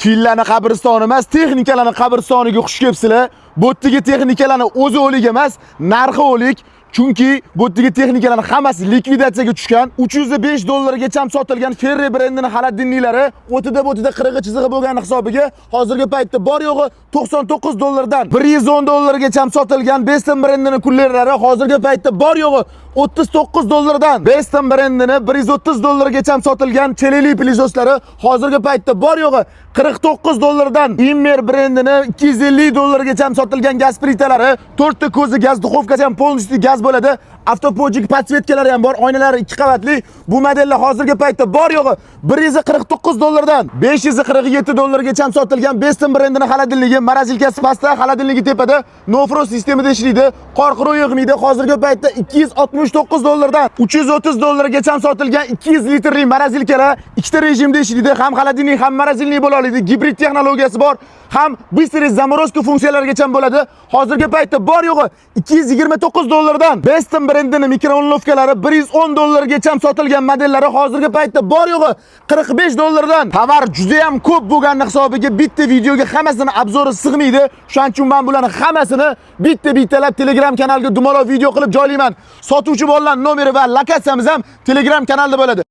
Fillarni qabristoni emas, texnikalarni qabristoniga xush kelibsizlar. Bu yerdagi texnikalarni o'zi o'lik emas, narxi o'lik. Chunki bu yerdagi texnikalarning hammasi likvidatsiyaga tushgan. $305 ham sotilgan Ferri brendining xaladinliklari o'tida 40 chizig'i bo'lgan hisobiga hozirgi paytda bor yo'g'i $99 dan $110 ham sotilgan Beston brendining kullerlari hozirgi paytda bor yo'g'i $39 dan Beston brendini $130 ham sotilgan cheleli pilizoslari hozirgi paytda bor yo'g'i $49 dan Immer brendini $250 ham sotilgan gaz plitalari, 4 ta ko'zi gaz duxovkasi ham полностью gaz bo'ladi. Avtopojik podsvetkalari ham bor, oynalari 2 qavatli. Bu modellar hozirgi paytda bor yo'g'i $149 dan $547 ham sotilgan Beston brendining xaladinligi, morozilkasi pastda, xaladinligi tepada, no frost sistemida ishlaydi, qor quruq yig'maydi. Hozirgi paytda $269 dan $330 ham sotilgan 200 litrli morozilkalar 2 ta rejimda ishlaydi, ham xaladinlik, ham morozilnik bo'la oladi. Gibrid texnologiyasi bor, ham bыстрый zamorozka funksiyalarigacha bo'ladi. Hozirgi paytda bor yo'g'i $229 dan Beston brendining mikrovolovkalari $110 ham sotilgan modellari hozirgi paytda bor yo'g'i $45 dan. Tovar juda ham ko'p bo'lgani hisobiga bitta videoga hammasini obzori sig'maydi. Shuning uchun men bularni hammasini bitta-bittalab Telegram kanalga dumaloq video qilib joylayman. Sotuvchi bolalar nomeri va lokatsiyamiz ham Telegram kanalda bo'ladi.